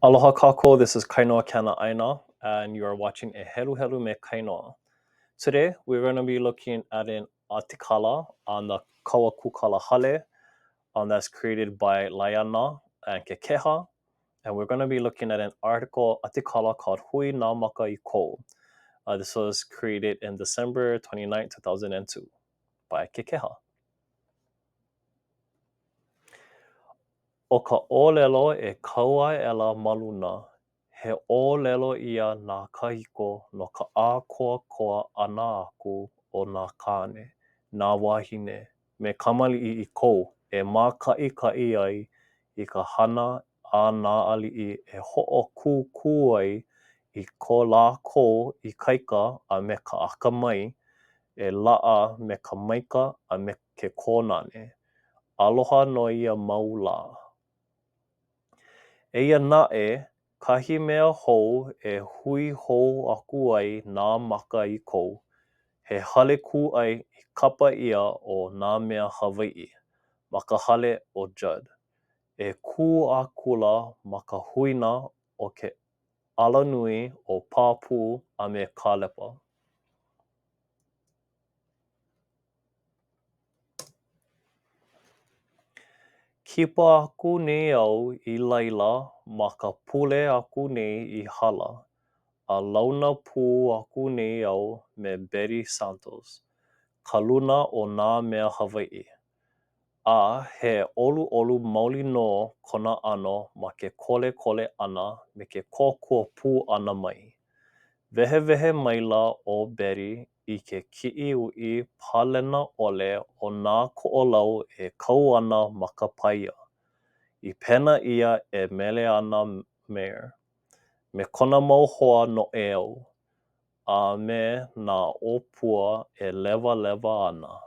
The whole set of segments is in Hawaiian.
Aloha kako, this is Kainoa Kana Aina, and you are watching a Heru Heru me Kainoa. Today, we're going to be looking at an atikala on the Kawakukala Hale, that's created by Laiana and Kekeha, and we're going to be looking at an article atikala called Hui na Maka I Kou. This was created in December 29, 2002 by Kekeha. O ka ōlelo e kaua ela maluna, he ōlelo ia nā kahiko no ka ākoakoa ana aku o nā kāne, nā wahine, me kamali'i I kou e māka'ikai ai I ka hana a nā ali'i e ho'okūkū ai I ko lākou I kaika a me ka akamai, e la'a me ka maika a me ke kōnane. Aloha no ia maula. Eia na'e, kahi mea hou e hui hou aku ai nā maka I kou. He hale kū'ai I kapa ia o nā mea Hawai'i, ma ka hale o Judd. E kū a kula ma ka huina o ke alanui o Pāpū a me Kālepa. Kipa aku nei au I laila ma ka pule aku nei I hala. A launa pū aku nei au me Betty Santos, ka luna o nā mea Hawai'i. A he ʻoluʻolu maoli nō kona ʻano ma ke kolekole ʻana me ke kōkua pū ʻana mai. Wehewehe maila ʻo Betty I ke kiʻiuʻi pālena ʻole o nā koʻolau e kau ana ma ka paia. I pena ia e mele ana Mayor. Me kona mau hoa noʻe au. A me nā ʻōpua e lewa ana.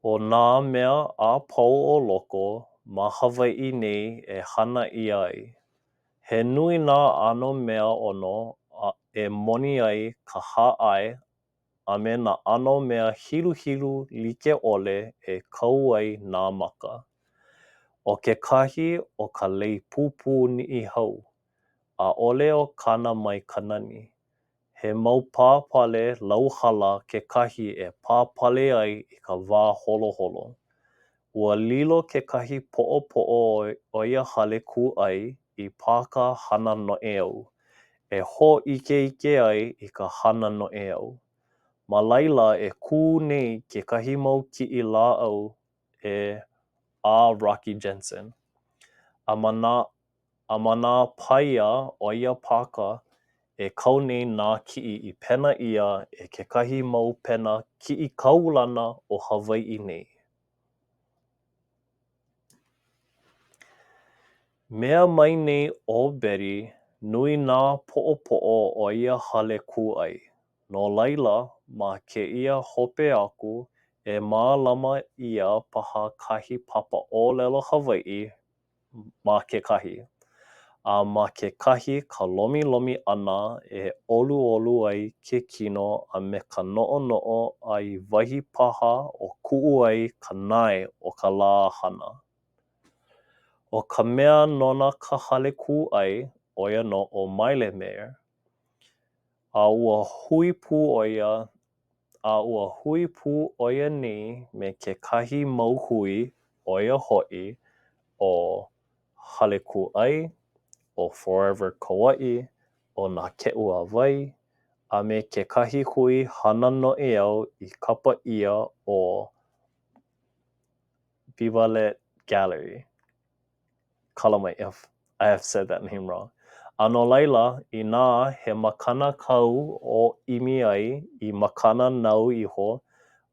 O nā mea a pau o loko, ma Hawai'i nei e hana ia ai. He nui nā ʻano mea ʻono e moni ai ka hāʻae a me nā ʻano mea hiluhilu like ʻole e kau ai nā maka. ʻO kekahi o ka lei pūpū niʻihau, ʻaʻole o kāna mai ka nani. He mau pāpale lauhala kekahi e pāpale ai I ka wā holoholo. Ua lilo kekahi poʻopoʻo o ia hale kūʻai I pāka hana noʻe au. E hōʻikeike ai I ka hana noʻe au. Ma laila e kū nei kekahi mau kiʻi lāʻau e a Rocky Jensen. A ma nā paia o ia pāka e kau nei nā kiʻi I pena ia e kekahi mau pena kiʻi kaulana o Hawai'i nei. Mea mai nei ʻo Betty, nui nā poʻopoʻo o ia hale kūʻai. No laila, ma kēia hope aku, e mālama ia paha kahi papa ʻōlelo Hawai'i ma kekahi. A ma kekahi ka lomilomi ʻana e ʻoluʻolu ai ke kino a me ka noʻonoʻo a I wahi paha o kuʻu ai ka nae o ka lā hana. ʻO ka mea nona ka hale kūʻai ʻo ia no ʻo Maile Mayor. A ua hui pū ʻo ia nei me kekahi mau hui ʻo ia hoʻi ʻo Hale Kūʻai, ʻo Forever Kauaʻi, ʻo Nā Keʻu Awai, a me kekahi hui hana noʻe au I kapa ʻia ʻo Vivalet Gallery. Kalamai if I have said that name wrong. A no laila, inā he makana kau o ʻimi ai I makana nau iho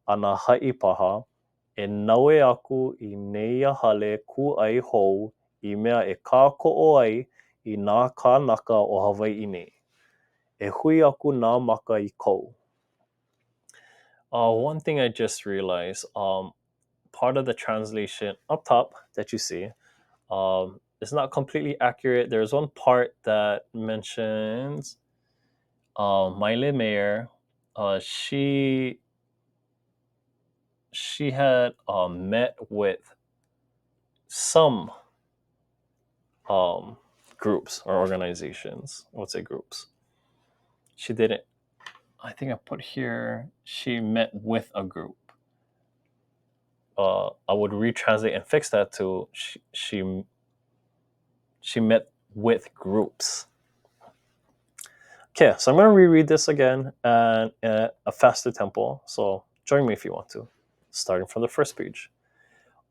a nā haʻi paha, e naue aku I neia hale kūʻai hou I mea e kākoʻo ai I nā kānaka o Hawai'i nei. E hui aku nā maka I kou. One thing I just realized, part of the translation up top that you see, it's not completely accurate. There's one part that mentions Maile Mayor. She had met with some groups or organizations. I would say groups. She didn't. I think I put here she met with a group. I would retranslate and fix that to she met with groups. Okay, so I'm going to reread this again and a faster tempo. So join me if you want to. Starting from the first page.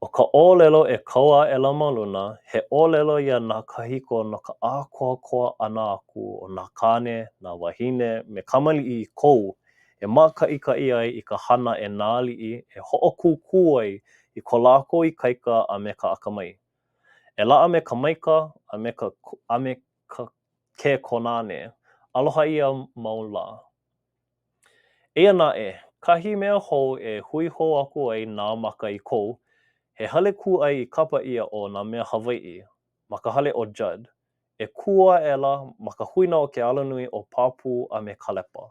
O ka ōlelo e kaua e lama luna, he ōlelo ia nā kahiko no ka ākoakoa ana aku o nā kāne, nā wahine, me kamali'i I kou, e maka ika ai I ka hana e nāli'i, e ho'okūkū ai I ko lākou I kaika a me ka akamai. E la'a me ka maika a me ka ke konane, aloha ia mau la. Eia naʻe, kahi mea hou e hui hou aku ai nā maka I kou, he hale kū ai I kapa ia o nā mea Hawaiʻi, ma ka hale o Judd. E kua ela ma ka huina o ke alanui o Papū a me Kalepa.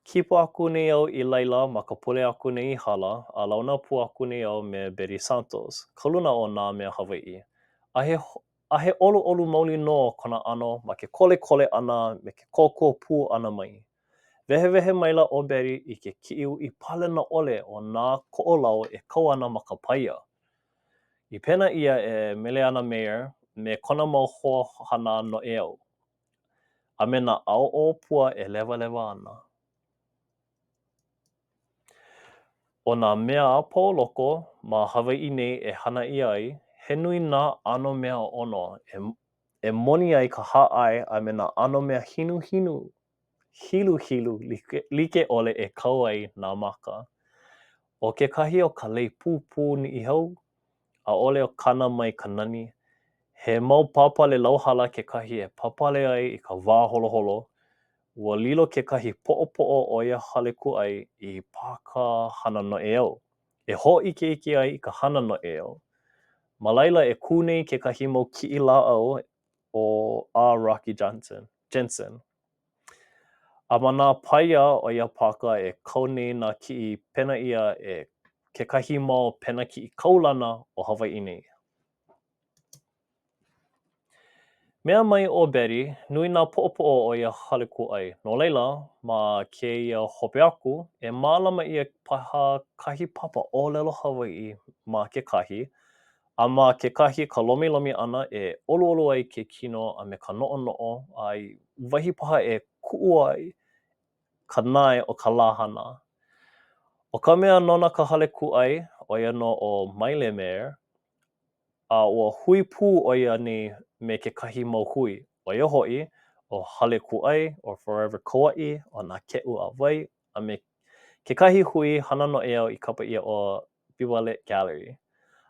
Kipa aku nei au I laila ma ka pule aku nei I hala, a launa pu aku nei au me Betty Santos, ka luna o nā mea Hawaiʻi. A he olu mauli no kona ano ma ke kole ana me ke kōkua pū ana mai. Wehewehe maila o Betty I ke kiʻiu I palena ʻole o nā koʻolau e kau ana ma ka paia. I pena ia e mele ana Mayor me kona mau hoahana noʻe au. A me nā ʻaoʻo pua e lewa ana. O nā mea apau loko ma Hawaiʻi nei e hana ia ai, he nui nā ʻano mea ono e moni ai ka haʻae a me nā ʻano mea hilu like ʻole e kau ai nā maka. O kekahi o ka lei pūpū niʻihau, ʻaʻole o kana mai ka nani, he mau pāpale lauhala kekahi e papale ai I ka wā holoholo, ua lilo kekahi poʻopoʻo o ia hale kūʻai I pāka hana noʻe au. E hōʻikeike ai I ka hana noʻe au. Ma laila e kū nei kekahi mau kiʻi lāʻau o a Rocky Jensen. A ma nā paia o ia pāka e kau nei nā kiʻi pena ia e kekahi mau pena kiʻi kaulana o Hawaiʻi nei. Mea mai o Betty, nui nā poʻopoʻo o ia hale kūʻai. No laila, ma kēia hope aku, e mālama ia paha kahi papa ōlelo Hawaiʻi ma kekahi, a ma kekahi ka lomilomi ʻana e ʻoluʻolu ai ke kino a me ka noʻonoʻo a I wahi paha e kuʻu ai ka nae o ka lā hana. O ka mea nona ka hale kūʻai, ʻo ia no o Maile Mayor, a ua hui pū ʻo ia nei me kekahi mau hui. ʻO ia hoʻi, ʻo hale kūʻai, ʻo Forever Kauaʻi, ʻo nā keʻu a wai, a me kekahi hui hana noʻe au I kapa ʻia o Biwa Lit Gallery.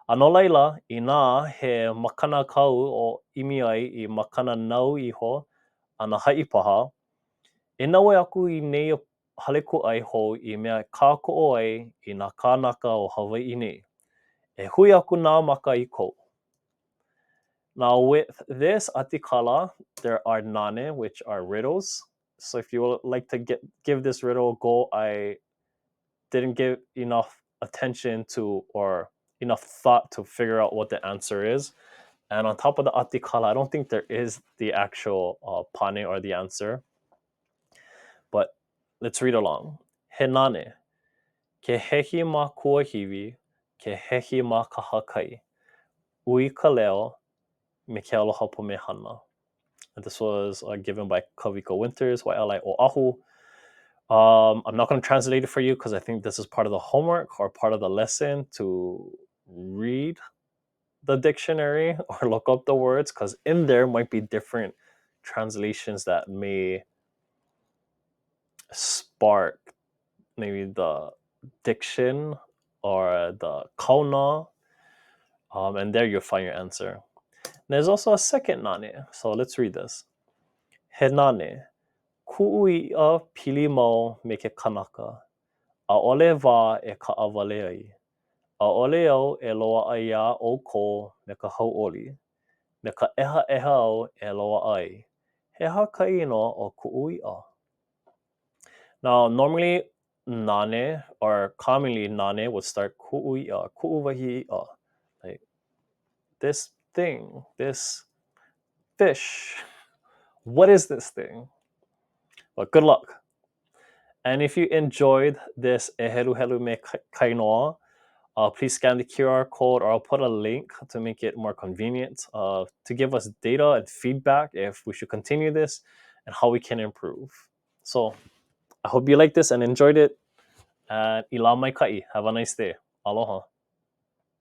A no laila, inā he makana kau o ʻimi ai I makana nau iho a nā haʻi paha, e naue aku I nei hale kūʻai hou I mea kākoʻo ai I nā kānaka o Hawaiʻi nei. E hui aku nā maka I kou. Now with this atikala, there are nane, which are riddles. So if you would like to give this riddle a go, I didn't give enough attention to or enough thought to figure out what the answer is. And on top of the atikala, I don't think there is the actual pane or the answer. But let's read along. He nane, ke hehi mā kuahiwi, ke hehi mā kahakai, ui ka leo, me ke aloha pomehana. And this was given by Kaviko Winters, Waialae Oahu. I'm not going to translate it for you because I think this is part of the homework or part of the lesson to read the dictionary or look up the words, because in there might be different translations that may spark maybe the diction or the kauna, and there you'll find your answer. There's also a second nane, so let's read this. He nane, kuʻu iʻa pili mau me ke kanaka, ʻaʻole wā e kaʻawale ai. ʻAʻole au e loaʻa iā ʻoukou me ka hauʻoli, me ka ʻehaʻeha au e loaʻa ai. He aha ka ino o kuʻu iʻa. Now, normally nane, or commonly nane, would start ku'uia, ku'uwahi'a. Like, this thing, this fish. What is this thing? But good luck. And if you enjoyed this Helu Helu me kainoa, please scan the QR code, or I'll put a link to make it more convenient to give us data and feedback if we should continue this and how we can improve. So I hope you liked this and enjoyed it. And ila mai kai. Have a nice day. Aloha.